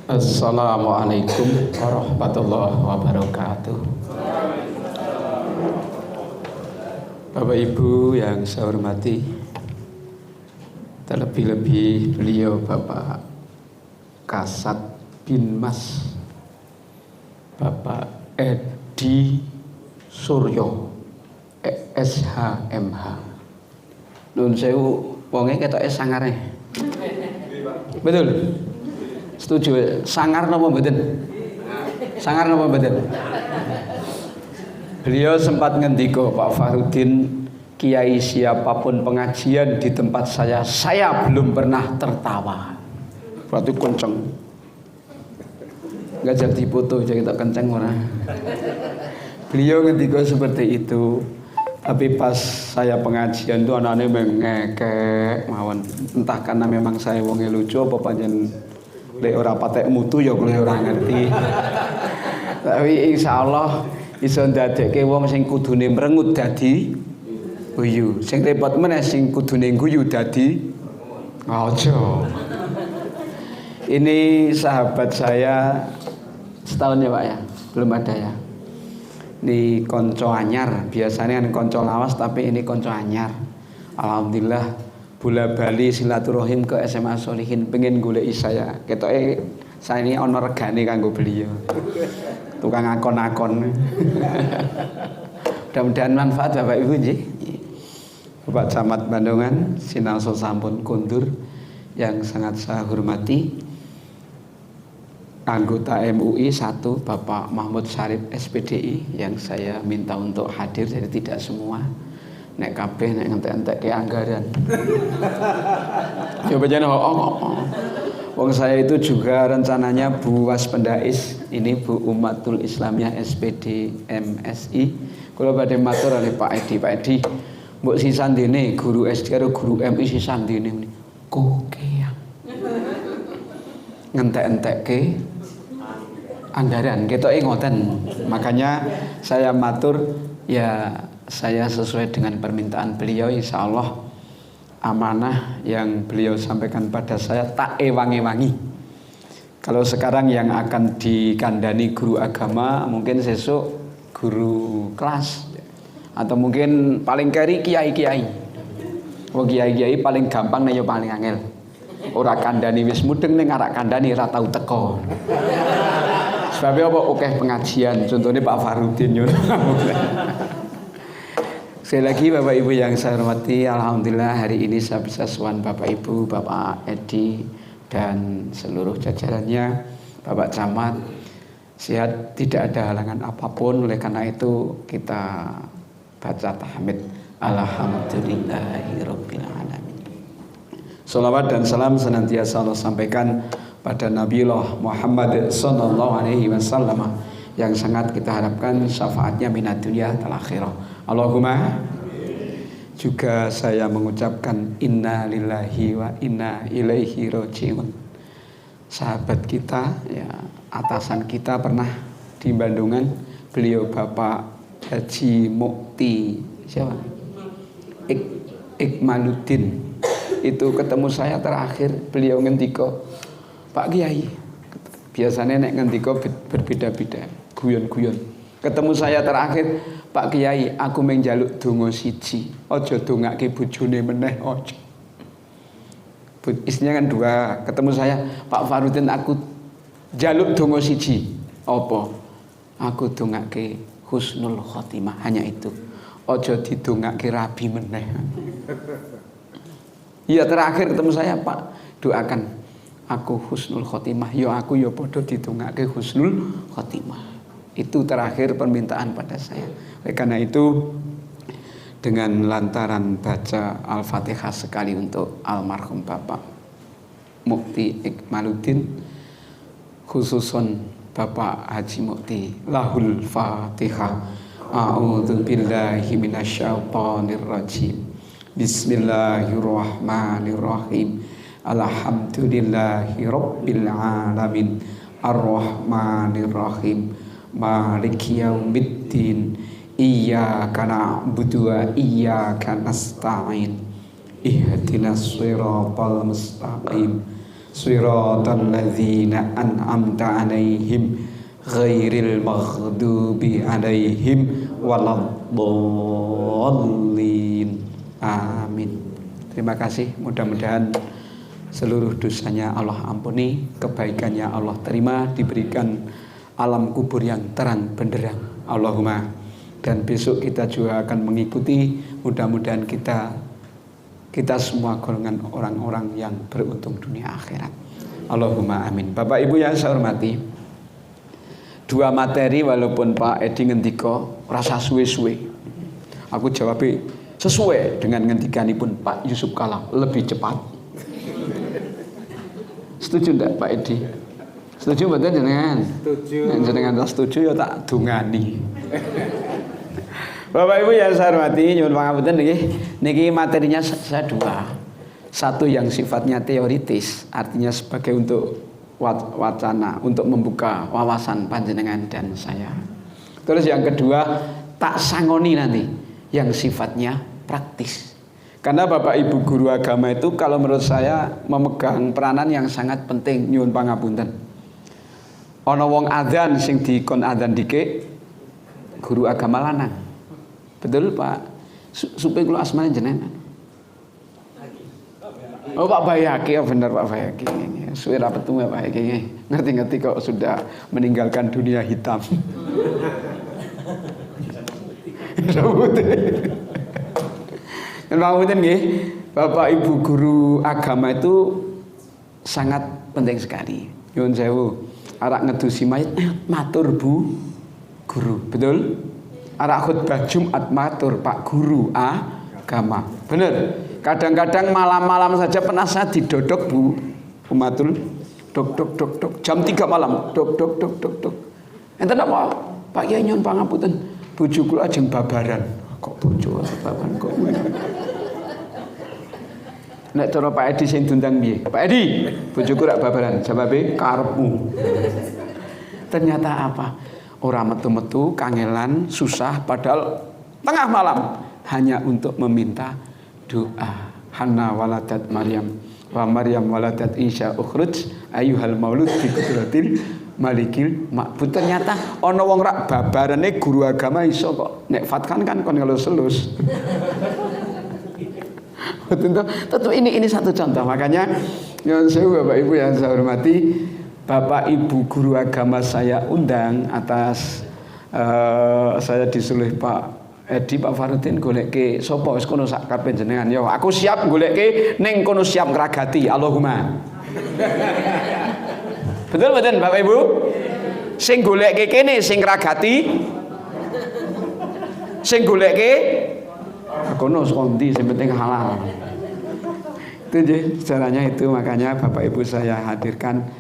Assalamualaikum warahmatullahi wabarakatuh. Bapak Ibu yang saya hormati, terlebih-lebih beliau Bapak Kasat bin Mas Bapak Edi Suryo SHMH. Nun sewu wonge ketoke sangare. Betul? Setuju? Sangar napa mboten? Sangar napa mboten? Beliau sempat ngendika, Pak Farudin, kiai siapapun pengajian di tempat saya belum pernah tertawa. Berarti kenceng. Enggak jadi foto jadi tak kenceng ora. Beliau ngendika seperti itu. Tapi pas saya pengajian tuh anaknya mengekek mawon. Entah karena memang saya wonge lucu apa panjen lek ora patek mutu ya kuwi ora ngerti. Tapi insyaallah iso ndadekke wong sing kudune mrengut dadi guyu. Sing repot meneh sing kudune guyu dadi aja. Ini sahabat saya setahun ya Pak ya? Belum ada ya. Ini konco anyar, biasanya kan konco lawas tapi ini konco anyar. Alhamdulillah bola bali silaturahim ke SMA Solihin pengen goleki saya. Ketoke saya ini ono regane kanggo beliau. Tukang akon-akon. Mudah-mudahan manfaat Bapak Ibu nggih. Bapak Camat Bandungan sinalso sampun kondur yang sangat saya hormati. Anggota MUI 1 Bapak Mahmud Syarif SPDI yang saya minta untuk hadir, jadi tidak semua. Nek kabeh nek entek-entek ke anggaran. Coba jangan wong saya itu juga rencananya Bu Waspendais, ini Bu Umatul Islamiyah SPD MSI. Kula badhe matur oleh Pak Edi, mbok sisandene guru SD karo guru MI sisandene kokeang. Ngentek-entekke anggaran ketoke ngoten. Makanya saya matur ya, saya sesuai dengan permintaan beliau, insya Allah amanah yang beliau sampaikan pada saya tak ewangi-wangi. Kalau sekarang yang akan dikandani guru agama, mungkin sesuk guru kelas, atau mungkin paling keri kiai-kiai. Oh kiai-kiai paling gampang nih, paling angel. Ora kandani wis mudeng ning arak kandani ora tau teko. Sebabnya apa? Oke pengajian, contohnya Pak Farudin. Sekali lagi Bapak Ibu yang saya hormati, alhamdulillah hari ini saya bisa sowan Bapak Ibu, Bapak Edi dan seluruh jajarannya, Bapak Camat sehat, tidak ada halangan apapun. Oleh karena itu kita baca tahmid alhamdulillahirabbil alamin. Shalawat dan salam senantiasa Allah sampaikan pada Nabiullah Muhammad sallallahu alaihi wasallam yang sangat kita harapkan syafaatnya minad dunya wal akhirah. Allahumma. Juga saya mengucapkan inna lillahi wa inna ilaihi rajiun. Sahabat kita ya, atasan kita pernah di Bandungan, beliau Bapak Haji Mukti siapa? Ikmaluddin. Itu ketemu saya terakhir, beliau ngendika, Pak Kiai, biasanya nek ngendika berbeda-beda, guyon-guyon. Ketemu saya terakhir, Pak Kiai, aku menjaluk donga siji, aja dongake bojone meneh aja. Isinya kan 2. Ketemu saya, Pak Farudin, aku jaluk donga siji. Apa? Aku dongake husnul khotimah, hanya itu. Aja didongake rabi meneh. Ya terakhir ketemu saya, Pak, doakan aku husnul khotimah. Ya aku ya padha didongake husnul khotimah. Itu terakhir permintaan pada saya. Oleh karena itu dengan lantaran baca Al-Fatihah sekali untuk almarhum Bapak Mukti Ikmaluddin, khususon Bapak Haji Mukti, lahul Fatihah. A'udzu billahi minasyaitonir rajim. Bismillahirrahmanirrahim. Alhamdulillahi rabbil alamin. Ar-Rahmanir-Rahim. Maliki yaumiddin. Iyyaka na'budu wa iyyaka nasta'in. Ihdinas siratal mustaqim. Shiratal ladzina an'amta 'alaihim ghairil maghdubi 'alaihim waladdallin. Amin. Terima kasih. Mudah-mudahan seluruh dosanya Allah ampuni, kebaikannya Allah terima, diberikan alam kubur yang terang benderang. Allahumma. Dan besok kita juga akan mengikuti, mudah-mudahan kita semua golongan orang-orang yang beruntung dunia akhirat. Allahumma amin. Bapak Ibu yang saya hormati, dua materi walaupun Pak Edi ngendika rasa suwe-suwe, aku jawab sesuai dengan ngendikanipun Pak Yusuf Kala, lebih cepat. Setuju enggak Pak Edi? Setuju betul jenengan? Setuju. Jenengan tak setuju ya tak dungani. Bapak Ibu yang saya hormati, nyuwun pangapunten niki materinya saya dua. Satu yang sifatnya teoritis, artinya sebagai untuk wacana, untuk membuka wawasan panjenengan dan saya. Terus yang kedua tak sangoni nanti, yang sifatnya praktis. Karena Bapak Ibu guru agama itu kalau menurut saya memegang peranan yang sangat penting, nyuwun pangapunten. Ana wong adzan sing dikon adzan dike guru agama lanang. Betul Pak? Supaya kula asmane jenengan. Oh Pak Bayaki, ya benar Pak Bayaki. Suwe ra petu Pak Bayaki. Ngerti-ngerti kok sudah meninggalkan dunia hitam. Maksudnya nggih, Bapak Ibu guru agama itu sangat penting sekali. Nyuwun sewu, arak ngedusi mayit matur Bu guru, betul? Arak khutbah Jumat matur Pak guru agama. Bener. Kadang-kadang malam-malam saja pernah saya didodok Bu Umatul. Dok dok dok dok jam 3 malam. Dok dok dok dok dok. Enten apa? Pak Yai nyuwun pangapunten. Bojo kula ajeng babaran. Kok bojo babaran kok. Nek cara Pak Edi sing diundang piye? Pak Edi, bojoku rak babaran. Jawabe karepmu. Ternyata apa? Orang metu-metu, kangelan, susah, padahal tengah malam hanya untuk meminta doa. Hanna waladat Maryam wa Maryam waladat Isa ukhruj ayyuhal maulud bi qudratil malikil ma'bud. Ternyata ana wong rak babarane guru agama iso kok. Nek fatkan kan kon ngelus-elus. Tentu ini satu contoh. Makanya yang saya Bapak Ibu yang saya hormati, Bapak Ibu guru agama saya undang atas saya disuruh Pak Edi, Pak Farudin goleke sapa wis kono sak karepe jenengan. Ya aku siap goleke ning kono siap ngragati. Allahumma. Betul mboten Bapak Ibu? Sing goleke kene sing ngragati. Sing goleke kono skondi sing penting halal. Itu caranya itu. Makanya Bapak Ibu saya hadirkan,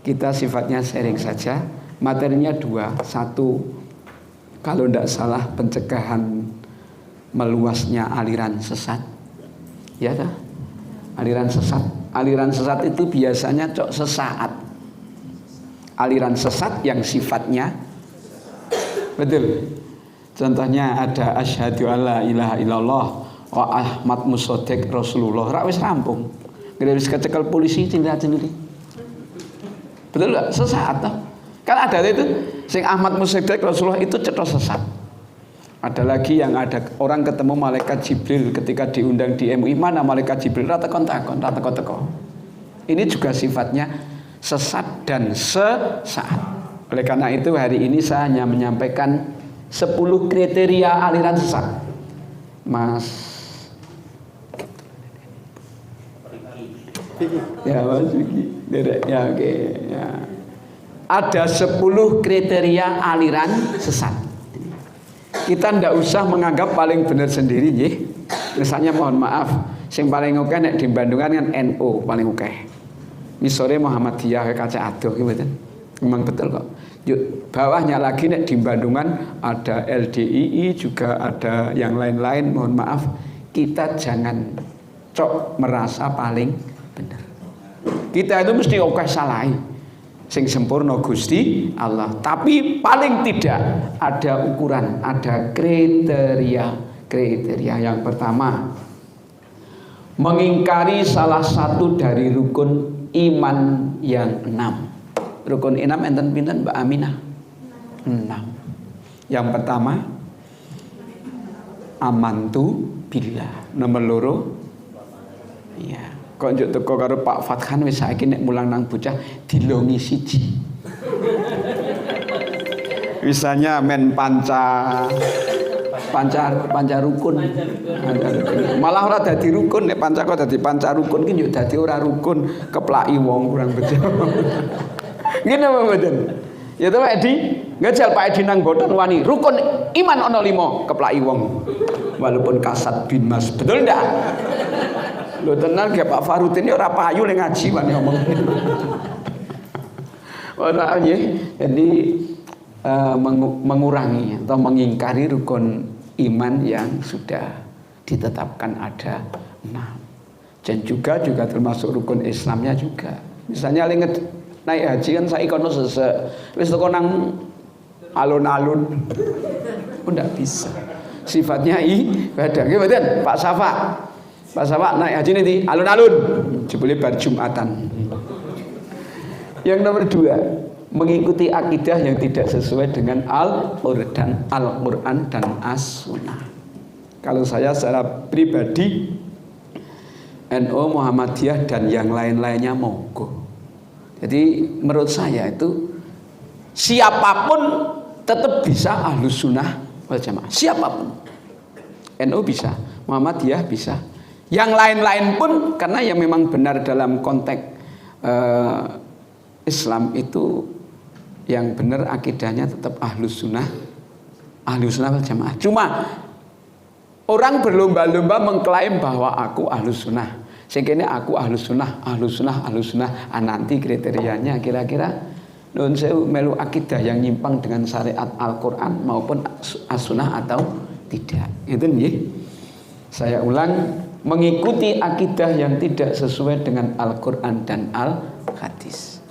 kita sifatnya sharing saja. Materinya dua. Satu, kalau tidak salah pencegahan meluasnya aliran sesat. Ya kan? Aliran sesat. Aliran sesat itu biasanya sesaat. Aliran sesat yang sifatnya betul. Contohnya ada asyhadu alla ilaha illallah wa Ahmad Musaddiq Rasulullah. Rak wis rampung. Wis kecekel polisi cinta-cinta. Betul enggak? Sesaat toh. Kan ada itu sing Ahmad Musaddiq Rasulullah itu cetos sesat. Ada lagi yang ada orang ketemu malaikat Jibril ketika diundang di MUI, mana malaikat Jibril? Rata kontakon, rata teko. Ini juga sifatnya sesat dan sesaat. Oleh karena itu hari ini saya hanya menyampaikan 10 kriteria aliran sesat. Mas ya Mas Vicky. Ya oke ya. Ada 10 kriteria aliran sesat. Kita ndak usah menganggap paling benar sendiri nggih. Misalnya mohon maaf, sing paling oke nek di Bandungan kan NU paling oke. Misore Muhammadiyah kaca adoh ki mboten. Memang betul kok. Yuk, bawahnya lagi nek di Bandungan ada LDII, juga ada yang lain-lain. Mohon maaf, kita jangan cok merasa paling benar. Kita itu mesti oke salahi. Sing sempurna Gusti Allah. Tapi paling tidak ada ukuran, ada kriteria. Kriteria yang pertama, mengingkari salah satu dari rukun iman yang 6. Rukun enam enten pinten Mbak Aminah? 6. Yang pertama amantu billah. Nomor loro ya. Kok njuk teko karo Pak Fathan wis saiki nek mulang nang bocah dilongi siji. Misalnya men panca rukun. Malah ora dadi rukun nek panca kok dadi panca rukun ki yo dadi ora rukun, keplaki wong kurang bejo. Ngene apa mboten? Ya to Pak Edi, ngajal Pak Edi nang boten wani rukun iman ana 5 keplaki wong. Walaupun kasat bin mas, betul ndak? Lho tenan ge Pak Farudin ora payu ning ngaji wani ngomong. Ora nggih. Jadi mengurangi atau mengingkari rukun iman yang sudah ditetapkan ada 6. Dan juga termasuk rukun Islamnya juga. Misalnya linget naik haji kan saya kono sesek wis teko nang alun-alun. Oh ndak bisa. Sifatnya ibadah. Nggih mboten Pak Safa. Pak Safa naik haji nanti alun-alun. Jebule bar Jumatan. Yang nomor 2, mengikuti akidah yang tidak sesuai dengan Al-Quran dan As-Sunnah. Kalau saya secara pribadi NU, Muhammadiyah dan yang lain-lainnya monggo. Jadi menurut saya itu siapapun tetap bisa Ahlus Sunnah wal Jamaah. Siapapun. NU bisa, Muhammadiyah bisa. Yang lain-lain pun karena yang memang benar dalam konteks Islam itu yang benar akidahnya tetap Ahlus Sunnah wal Jamaah. Cuma orang berlomba-lomba mengklaim bahwa aku Ahlus Sunnah. Sehingga aku Ahlus Sunnah. Nanti kriterianya kira-kira nun sewu melu akidah yang nyimpang dengan syariat Al-Quran maupun As-Sunnah atau tidak. Itu nih. Saya ulang, mengikuti akidah yang tidak sesuai dengan Al-Quran dan Al-Hadis.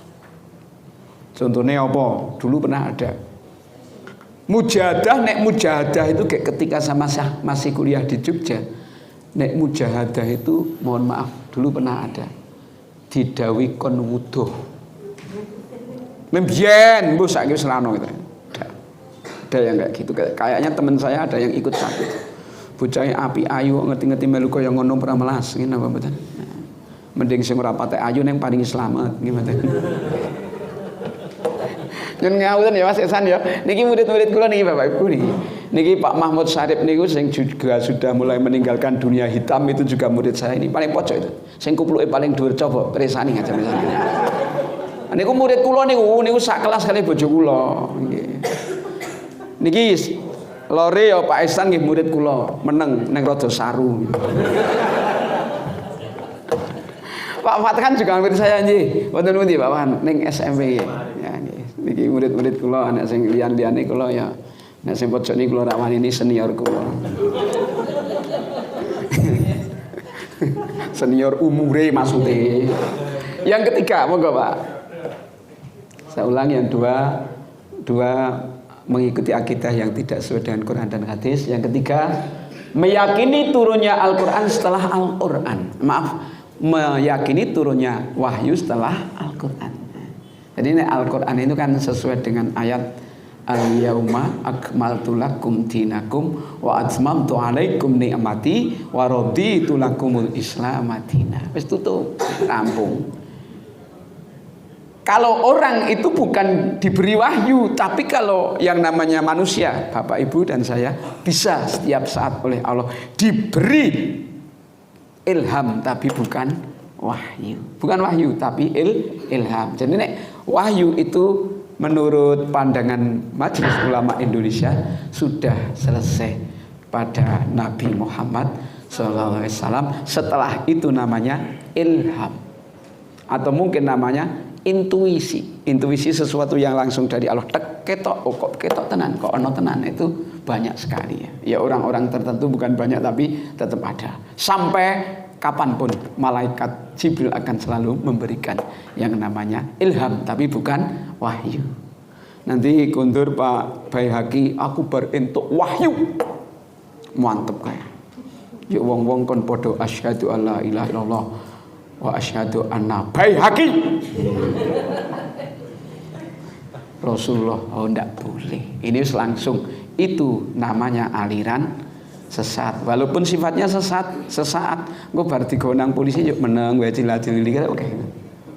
Contohnya apa? Dulu pernah ada mujahadah itu kayak ketika sama masih kuliah di Jogja. Nek mujahadah itu mohon maaf dulu pernah ada didawi kon wuduh. Membien bu saiki selano gitu. Ada yang kayak gitu. Kayaknya teman saya ada yang ikut sakit. Bocahnya api ayu ngerti-ngerti melu kaya ngono ora melas ngene apa mboten. Mending sing ora patek ayu ning paling slamet gimana. Yen ngawulen ya Mas Ihsan ya. Niki murid-murid kula niki Bapak Ibu niki. Niki Pak Mahmud Syarif niku sing juga sudah mulai meninggalkan dunia hitam itu juga murid saya ini paling pojok itu. Sing kupluke paling dhuwur coba presani aja misalnya. Niku murid kula niku sak kelas kali bojo kula nggih. Niki lore ya Pak Ihsan nggih murid kula meneng ning Raja Saru. Pak Fathan juga murid saya nggih. Wonten pundi Pak Fathan ning SMP ya nggih. Niki murid-murid kula anak sing liyan-liyane kula ya. Nek sing pojok niku kula rak wani ini senior kula. Senior umure maksudnya. Yang ketiga, monggo Pak. Saya ulang yang dua mengikuti akidah yang tidak sesuai dengan Quran dan hadis. Yang ketiga, meyakini turunnya Al-Quran setelah Al-Quran. Maaf, meyakini turunnya wahyu setelah Al-Quran. Jadi ini Al-Quran itu kan sesuai dengan ayat Al-Yauma akmaltu lakum dinakum wa atmamtu alaikum ni'mati wa raditu lakumul Islam madina. Wis tutup, rampung. Kalau orang itu bukan diberi wahyu, tapi kalau yang namanya manusia, Bapak Ibu dan saya bisa setiap saat oleh Allah diberi ilham, tapi bukan wahyu. Bukan wahyu, tapi ilham. Jadi nek wahyu itu menurut pandangan Majelis Ulama Indonesia sudah selesai pada Nabi Muhammad SAW. Setelah itu namanya ilham, atau mungkin namanya intuisi. Intuisi sesuatu yang langsung dari Allah. Tek ketok, oh kok ketok tenan, kok ono tenan, itu banyak sekali ya. Ya orang-orang tertentu bukan banyak tapi tetap ada. Sampai kapanpun malaikat Jibril akan selalu memberikan yang namanya ilham, tapi bukan wahyu. Nanti kundur Pak Baihaqi, aku berentuk wahyu. Mantep kayak. Yuk wong-wong kon podo asyhadu alla ilaha illallah wa asyhadu anna Baihaqi. Rasulullah, oh enggak boleh. Ini langsung, itu namanya aliran sesat. Walaupun sifatnya sesaat. Engko bar digonang polisi yuk meneng wae ciladili oke.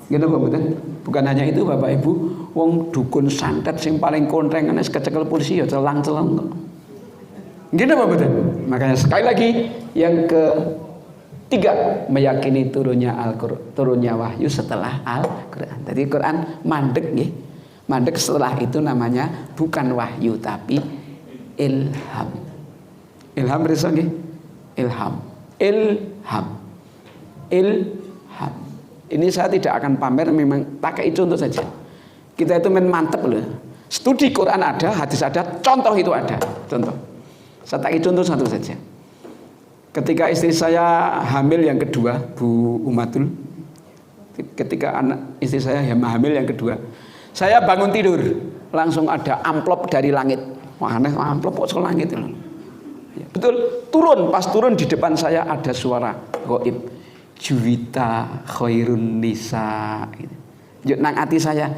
Gitu Bapak. Bukan hanya itu Bapak Ibu, wong dukun santet sing paling kontreng wis kecekel polisi ya celang-celang kok. Gitu Bapak. Makanya sekali lagi yang ketiga, meyakini turunnya wahyu setelah Al-Qur'an. Jadi Quran mandek nggih. Mandek setelah itu namanya bukan wahyu tapi ilham. Ilham risa nggih? Ilham. Ini saya tidak akan pamer, memang pakai contoh saja. Kita itu main mantep loh. Studi Quran ada, hadis ada, contoh itu ada. Contoh. Saya pakai contoh satu saja. Ketika istri saya hamil yang kedua, Bu Umatul. Ketika anak istri saya hamil yang kedua, saya bangun tidur, langsung ada amplop dari langit. Wah, aneh, amplop kok ke langit loh. Betul, pas turun di depan saya ada suara gaib. Juwita khairun nisa. Yuk nang ati saya,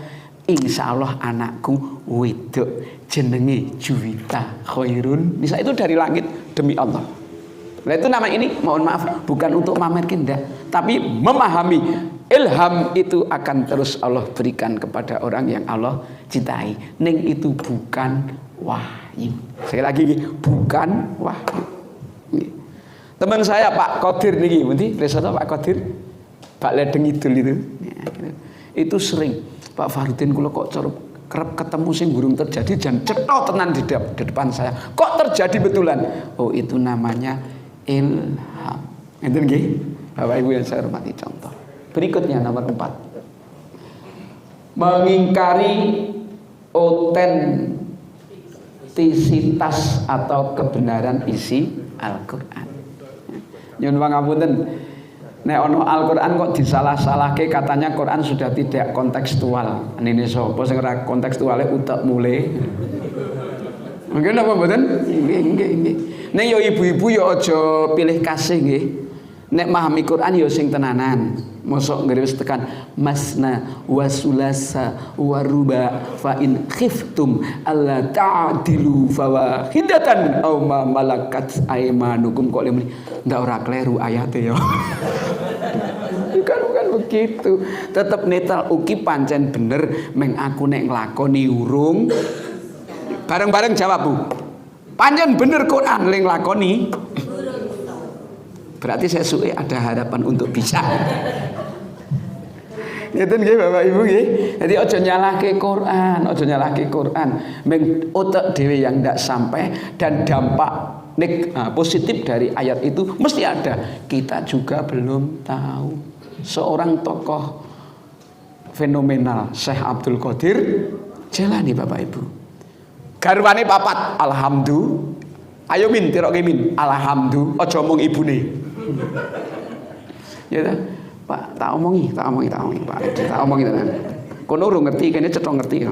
insya Allah anakku wedok jenenge Juwita khairun nisa. Itu dari langit demi Allah. Nah itu nama ini, mohon maaf, bukan untuk mamer kinda, tapi memahami ilham itu akan terus Allah berikan kepada orang yang Allah cintai. Ning itu bukan wahyu. Sekali lagi, bukan wahyu. Teman saya Pak Qadir niki, ngerti? Resata Pak Qadir, Pak Ledeng Idul itu. Ya, gitu. Itu sering Pak Farudin kula kok kerep ketemu sing burung terjadi dan cetha tenan di depan saya. Kok terjadi betulan? Oh, itu namanya ilham. Itu nggih. Bapak Ibu yang saya hormati, contoh. Berikutnya nomor 4. Mengingkari otentisitas atau kebenaran isi Al-Qur'an. Nyun pangapunten, nek ana Al-Qur'an kok disalah-salahke katanya Quran sudah tidak kontekstual. Nene sapa sing ora kontekstuale utek mule. Mungkin apa mboten? Nggih. Nek yo ibu-ibu yo aja pilih kasih nggih. Nek memahami Quran yo sing tenanan. Mosok ngriwes tekan masna wa sulasa wa ruba fa in khiftum alla ta'dilu fawahidatan aw ma malakat aymanukum. Kok lemuni ndak ora kleru ayate yo. Bukan begitu. Tetep netral uki pancen bener meng aku nek nglakoni urung. Bareng-bareng jawab Bu. Pancen bener Quran ling lakoni. Berarti sesuai ada harapan untuk bisa. Gitu nggih Bapak Ibu nggih. Jadi aja nyalahke Quran, meng otak dhewe yang ndak sampai dan dampak positif dari ayat itu mesti ada. Kita juga belum tahu. Seorang tokoh fenomenal Syekh Abdul Qadir Jailani Bapak Ibu. Garwane papat, alhamdulillah. Ayo min tiroke min, alhamdulillah. Aja omong ibune. Ya Pak, tak omongi Pak. Tak omongi tenan. Kono urung ngerti, kene cetha ngerti.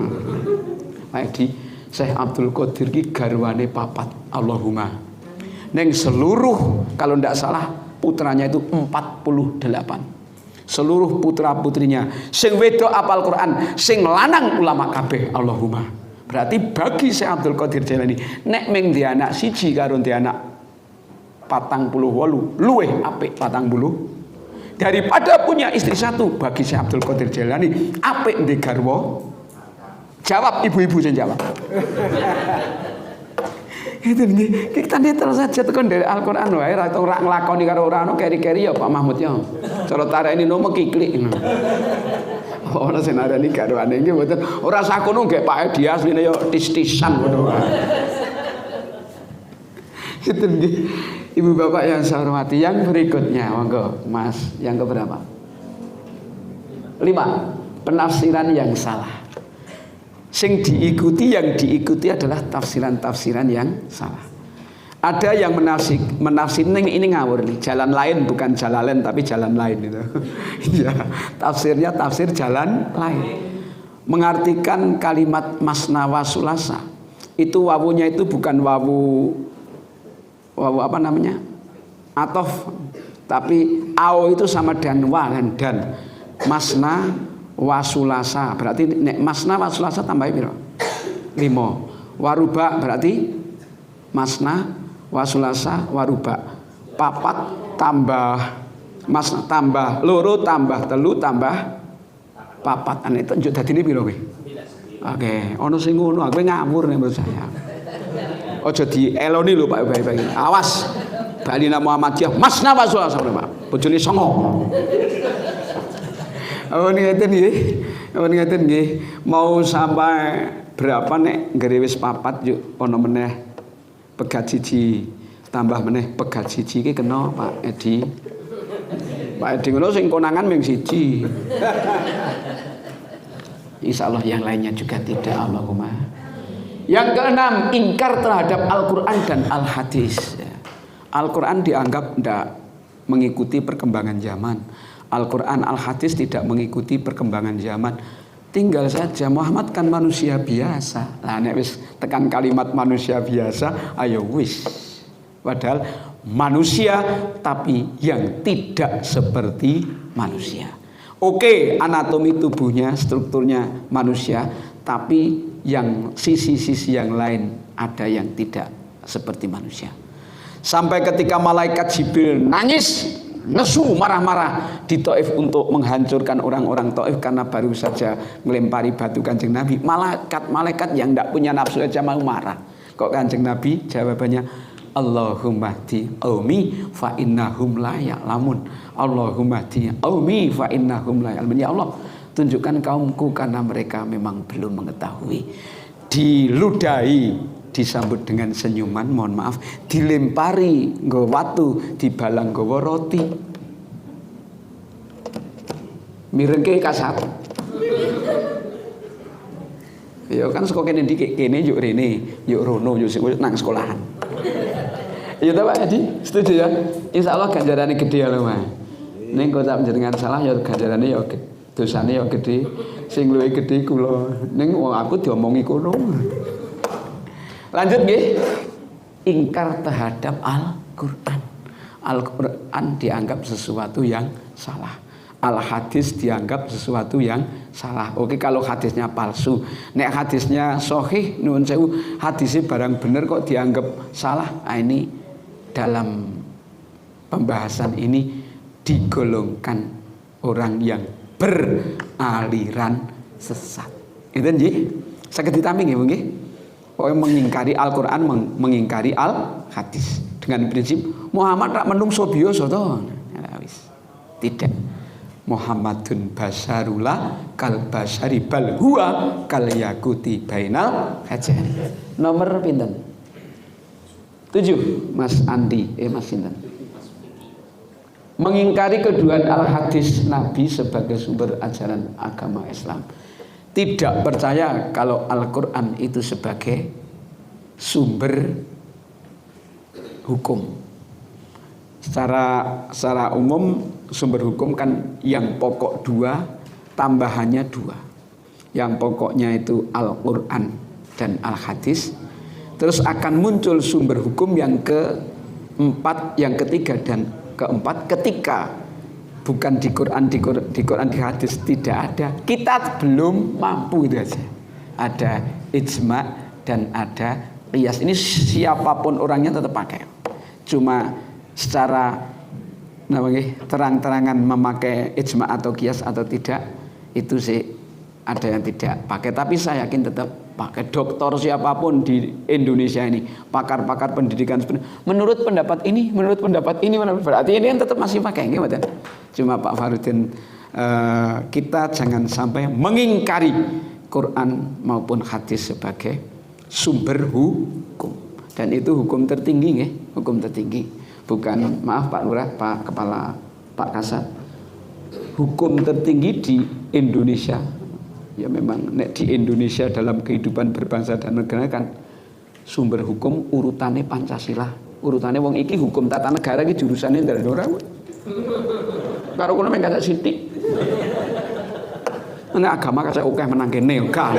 Pak Edi, Syekh Abdul Qadir ki garwane papat, Allahumma. Neng seluruh kalau ndak salah putranya itu 48. Seluruh putra-putrinya sing wedok apal Quran, sing lanang ulama kabeh, Allahumma. Berarti bagi Syekh Abdul Qadir Jailani nek ming di anak siji karo di anak 48 luweh apik 40 daripada punya istri satu. Bagi Syekh Abdul Qadir Jailani apik ndek garwa. Jawab ibu-ibu sing jawab. Itu nih, kita netral saja tekan dari Al-Qur'an wae ora nglakoni karo ora ono keri-keri ya Pak Mahmud ya. Cara tareni nomo kiklik. Ora senarani garwane iki mboten ora sakono nggih Pak Edi asline ya tis-tisan ngono. Itu nggih. Ibu bapak yang saya hormati, yang berikutnya monggo Mas, yang keberapa? 5. Penafsiran yang salah. Yang diikuti adalah tafsiran-tafsiran yang salah. Ada yang menafsir ini ngawur nih, jalan lain bukan jalan tapi jalan lain itu. Ya, tafsirnya tafsir jalan lain. Mengartikan kalimat masna wa sulasa. Itu wawunya itu bukan wawu apa namanya? Atof. Tapi au itu sama dengan wa dan masna wasulasa. Berarti nek masna wasulasa tambah piro? 5. Waruba berarti masna wasulasa waruba. Papat tambah masna tambah loro tambah telu tambah papat. Ane itu dadine piro kowe? Oke, ono sing ngono, aku ngawur nek menurut saya. Aja dieloni lho Pak Bayi. Awas. Balina Muhammadiyah masna wasulasa Pak. Bojone songo. Oh ngeten nggih. Oh ngeten nggih. Mau sampai berapa nek nggere wis papat yuk ono meneh pegat siji tambah meneh pegat siji iki kena Pak Edi. Pak Edi ngono sing konangan mung siji. Insyaallah yang lainnya juga tidak. Allahumma. Yang keenam, ingkar terhadap Al-Qur'an dan Al-Hadis. Al-Qur'an dianggap tidak mengikuti perkembangan zaman. Al-Quran, Al-Hadis tidak mengikuti perkembangan zaman. Tinggal saja Muhammad kan manusia biasa. Lah nek wis tekan kalimat manusia biasa, ayo wis. Padahal manusia tapi yang tidak seperti manusia. Oke, anatomi tubuhnya, strukturnya manusia, tapi yang sisi-sisi yang lain ada yang tidak seperti manusia. Sampai ketika malaikat Jibril nangis, nesu marah-marah di Taif untuk menghancurkan orang-orang Taif karena baru saja melempari batu Kanjeng Nabi. Malaikat yang tidak punya nafsu aja mau marah. Kok Kanjeng Nabi jawabannya Allahumma di qaumi fa innahum la ya'lamun. Allahumma di qaumi fa innahum la ya'lamun. Ya Allah, tunjukkan kaumku karena mereka memang belum mengetahui. Diludahi, disambut dengan senyuman, mohon maaf, dilempari nggo watu, dibalang nggawa roti. Mirengke kasat. Ya kan saka kene iki kene yuk rene, yuk rono, yuk nang sekolahan. Ya ta Pak Edi, setuju ya? Insyaallah ganjarane gede ya lho Mas. Ning kok tak jenengan salah ya ganjarane ya dosane ya gede. Sing luwih gede kula. Ning wong aku diomongi kono. Lanjut nggih. Ingkar terhadap Al-Qur'an. Al-Qur'an dianggap sesuatu yang salah. Al-Hadis dianggap sesuatu yang salah. Oke, kalau hadisnya palsu. Nek hadisnya sahih, nuwun sewu, hadisnya barang bener kok dianggap salah. Nah, ini dalam pembahasan ini digolongkan orang yang beraliran sesat. Itu nggih. Saged ditami nggih nggih. Pokoke mengingkari Al-Qur'an, mengingkari Al-Hadis dengan prinsip Muhammad rak menungso biasa to. Tidak. Muhammadun basarula kal basari bal huwa kal yakuti bainal hajar. Nomor pinten? 7 Mas Andi, Mas Sinten. Mengingkari keduaan Al-Hadis Nabi sebagai sumber ajaran agama Islam. Tidak percaya kalau Al-Qur'an itu sebagai sumber hukum. Secara umum sumber hukum kan yang pokok 2, tambahannya 2. Yang pokoknya itu Al-Qur'an dan Al-Hadis. Terus akan muncul sumber hukum yang keempat, yang ketiga dan keempat ketika bukan di Quran, di hadis tidak ada. Kita belum mampu itu aja. Ada ijma dan ada qiyas. Ini siapapun orangnya tetap pakai. Cuma secara terang-terangan memakai ijma atau qiyas atau tidak itu sih ada yang tidak pakai, tapi saya yakin tetap pakai. Doktor siapapun di Indonesia ini, pakar-pakar pendidikan menurut pendapat ini, berarti ini kan tetap masih pakai gitu. Cuma Pak Farudin, kita jangan sampai mengingkari Quran maupun hadis sebagai sumber hukum, dan itu hukum tertinggi ya, hukum tertinggi. Bukan, maaf Pak Lurah, Pak Kepala, Pak Kasat, hukum tertinggi di Indonesia. Ya memang nek di Indonesia dalam kehidupan berbangsa dan negara kan sumber hukum urutannya Pancasila. Urutannya wong iki hukum tata negara iki jurusane ndara ora. Karo kono mek gak sithik. Nek agama kasih akeh menang kene enggak.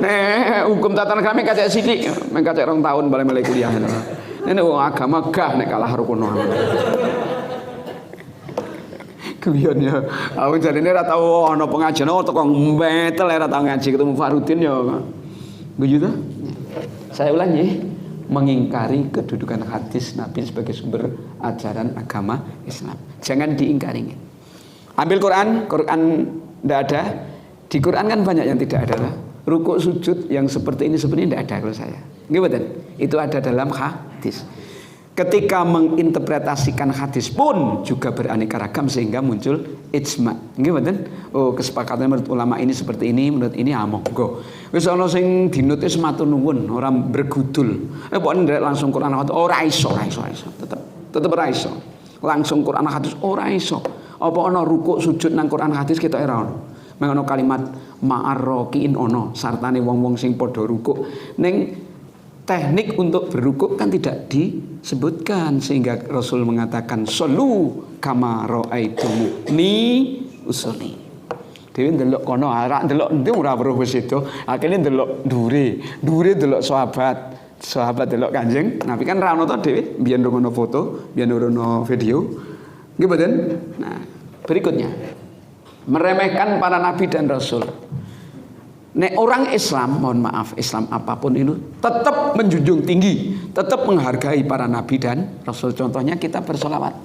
Nek hukum tata negara mek gak sithik, mek gak 2 tahun balik kuliah. Nek wong agama gah nek kalah karo kono. Guyon ya. Aku jarine ora tau ana pengajian teko metel ora tau ngaji ketemu Farudin ya. Begitu toh? Saya ulangi, mengingkari kedudukan hadis Nabi sebagai sumber ajaran agama Islam. Jangan diingkari. Ambil Quran tidak ada. Di Quran kan banyak yang tidak ada. Rukuk sujud yang seperti ini tidak ada kalau saya. Gimana? Itu ada dalam hadis. Ketika menginterpretasikan hadis pun juga beraneka ragam sehingga muncul ijma. Gimana? Oh, kesepakatan menurut ulama ini seperti ini, menurut ini monggo. Wis ana sing dinut wis matur nuwun, ora bergudul. Pokoke ndelok langsung Quran hadis ora iso. Tetep ora iso. Langsung Quran hadis ora iso. Apa ana rukuk sujud nang Quran hadis kita ora ono. Meng ana kalimat ma'arrokiin ono sartane wong-wong sing padha rukuk. Ning teknik untuk berrukuk kan tidak disebutkan sehingga Rasul mengatakan solu kama ra'aitumuni usolli. Dhewe ndelok kono ora ndelok ndi ora weruh wis itu. Akhire ndelok dure ndelok sahabat delok Kanjeng Nabi kan ra ono to dhewe biyen ngono foto, biyen ngono video. Nggih mboten? Nah, berikutnya meremehkan para nabi dan rasul. Nek orang Islam, mohon maaf, Islam apapun itu tetap menjunjung tinggi, tetap menghargai para nabi dan rasul. Contohnya kita bersolawat.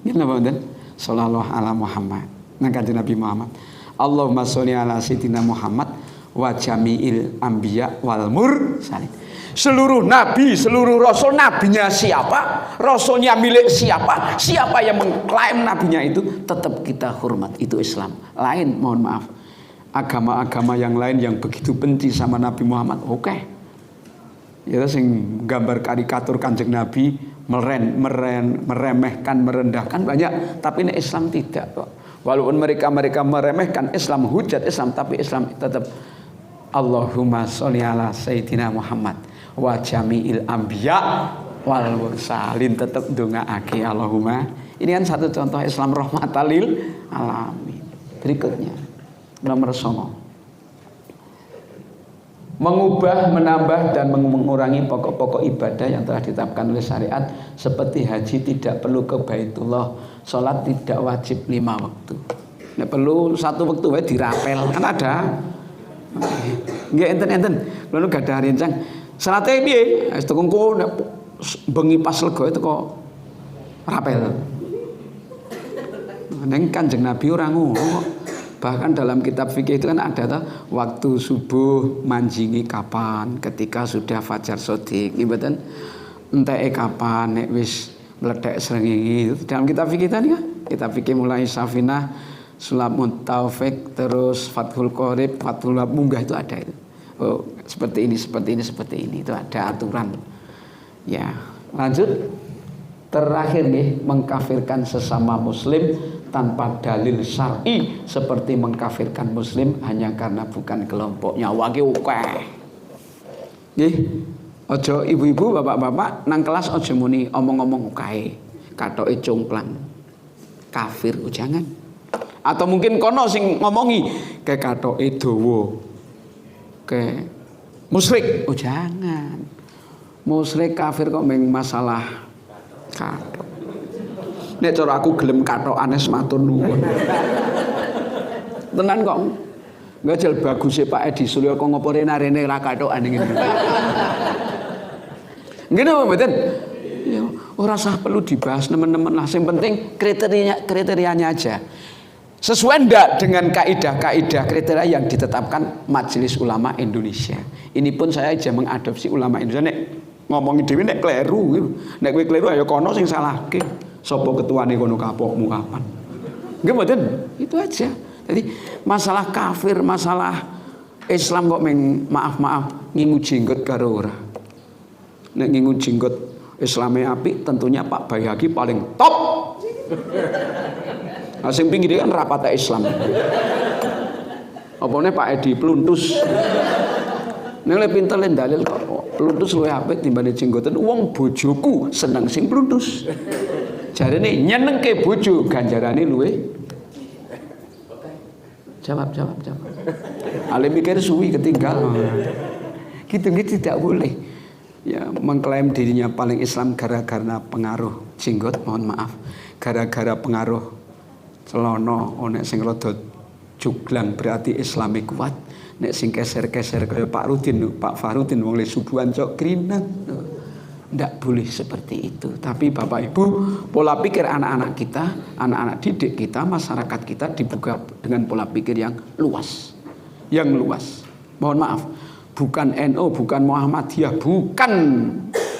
Ini apa betul? Sallallahu ala Muhammad. Nah kanjeng Nabi Muhammad. Allahumma sholli ala sayyidina Muhammad wa jami'il anbiya wal mursalin. Seluruh nabi, seluruh rasul, nabinya siapa, rasulnya milik siapa, siapa yang mengklaim nabinya itu tetap kita hormat. Itu Islam. Lain, mohon maaf, agama-agama yang lain yang begitu benci sama Nabi Muhammad, oke. Ya sing gambar karikatur Kanjeng Nabi meremehkan, merendahkan banyak, tapi ini Islam tidak kok. Walaupun mereka meremehkan Islam, hujat Islam, tapi Islam tetap Allahumma sholli ala sayyidina Muhammad wa jami'il anbiya wal mursalin, tetap ndongaake Allahumma. Ini kan satu contoh Islam rahmatan lil alamin. Berikutnya nomor 9, mengubah, menambah dan mengurangi pokok-pokok ibadah yang telah ditetapkan oleh syariat seperti haji tidak perlu ke Baitullah, sholat tidak wajib 5 waktu. Nek perlu 1 waktu wae dirapel kan ada. Nggih enten-enten. Lalu gak ada rencang. Salate piye? Wis tekungku nek bengi pas lega itu kok rapel. Neng Kanjeng Nabi ora ngono. Bahkan dalam kitab fikih itu kan ada tuh, waktu subuh manjingi kapan, ketika sudah fajar shodiq, ibadan enteke kapan nek wis meledak srengenge. Dalam kitab fikih tadi kan, kitab fikih mulai Safinah, Sulamut Taufik, terus Fathul Qorib, Fathul Munggah itu ada itu. Oh, seperti ini itu ada aturan. Ya, lanjut. Terakhir nih, mengkafirkan sesama muslim tanpa dalil syar'i seperti mengkafirkan muslim hanya karena bukan kelompoknya. Wage akeh. Nggih. Aja ibu-ibu, bapak-bapak nang kelas aja muni omong-omong kae. Katoke congklang. Kafir jangan. Atau mungkin kono sing ngomongi kayak katoke dawa. Kayak musyrik, jangan. Musyrik kafir kok meng masalah kathok. Nek cara aku gelem kathokane matur nuwun. Tenan kok. Ngajel baguse Pak Edi Surya kok ngopo rene ra kathokane ngene. Ngene apa mboten? Ya, ora usah perlu dibahas teman-teman lah. Yang penting kriterianya aja. Sesuai ndak dengan kaidah-kaidah kriteria yang ditetapkan Majelis Ulama Indonesia. Ini pun saya aja mengadopsi ulama Indonesia. Nek ngomongi dhewe nek kleru gitu. Nek kowe kleru ayo kono sing salahke. Sapa ketuane kono kapokmu kapan? Nggih mboten? Itu aja. Jadi masalah kafir, masalah Islam kok maaf ngingu jenggot karo ora. Nek ngingu jenggot Islame apik tentunya Pak Bayhaqi paling top. Nah, sing pinggir kan rapat Islam. Apane Pak Edi pluntus. Nek le pinter le dalil kok pluntus luwih apik timbang jenggoten. Wong bojoku seneng sing pluntus. Jarene nyenengke bojo ganjarane luwih. Jawab. Ale mikir suwi ketinggal. Gitu tidak boleh. ya mengklaim dirinya paling Islam gara-gara pengaruh jenggot, mohon maaf, gara-gara pengaruh celono, nek sing rada juglang berarti Islami kuat, nek sing keser-keser kaya Pak Farudin wong le subuhan cok grinang. Ndak boleh seperti itu. Tapi Bapak Ibu, pola pikir anak-anak kita, anak-anak didik kita, masyarakat kita dibuka dengan pola pikir yang luas. Yang luas. Mohon maaf, bukan NU, bukan Muhammadiyah, bukan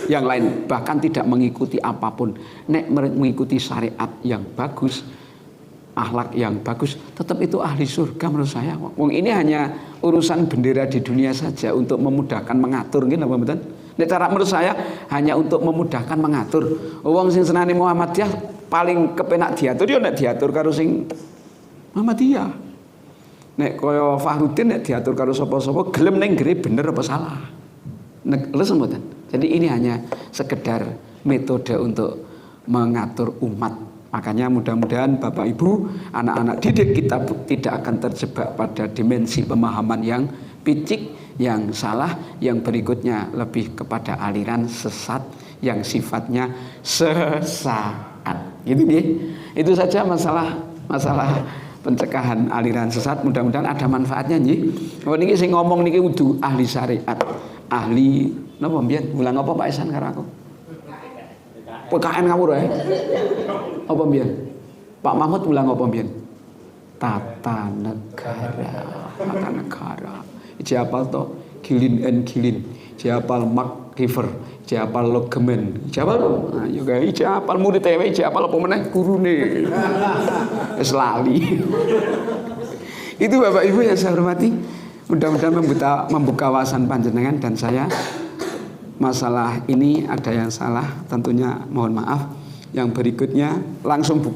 yang lain, bahkan tidak mengikuti apapun. Nek mengikuti syariat yang bagus, akhlak yang bagus, tetap itu ahli surga menurut saya. Wong ini hanya urusan bendera di dunia saja untuk memudahkan mengatur gitu, betul? Nek cara menurut saya hanya untuk memudahkan mengatur. Wong sing senane Muhammadiyah paling kepenak diatur yo nek diatur karo sing Muhammadiyah. Nek kaya Farudin nek diatur karo sapa-sapa gelem ning gere bener apa salah. Nek lesen mboten. Jadi ini hanya sekedar metode untuk mengatur umat. Makanya mudah-mudahan Bapak Ibu, anak-anak didik kita tidak akan terjebak pada dimensi pemahaman yang picik, yang salah, yang berikutnya lebih kepada aliran sesat yang sifatnya sesaat. Gitu nih. Itu saja masalah pencegahan aliran sesat. Mudah-mudahan ada manfaatnya nggih. Oh niki sing ngomong niki kudu ahli syariat. Ahli napa mbiyen? Mulang apa Pak Ihsan karo aku? PKN ngawur ya. Apa mbiyen? Pak Mahmud mulang apa mbiyen? Tata negara. Siapal to Gilin and Gilin, siapal Mark Giver, siapal Logemen, siapal nah juga siapal murid tewe, siapal apa meneh gurune. Wis lali. Itu Bapak Ibu yang saya hormati, mudah-mudahan membuka wawasan panjenengan dan saya. Masalah ini ada yang salah, tentunya mohon maaf. Yang berikutnya langsung buka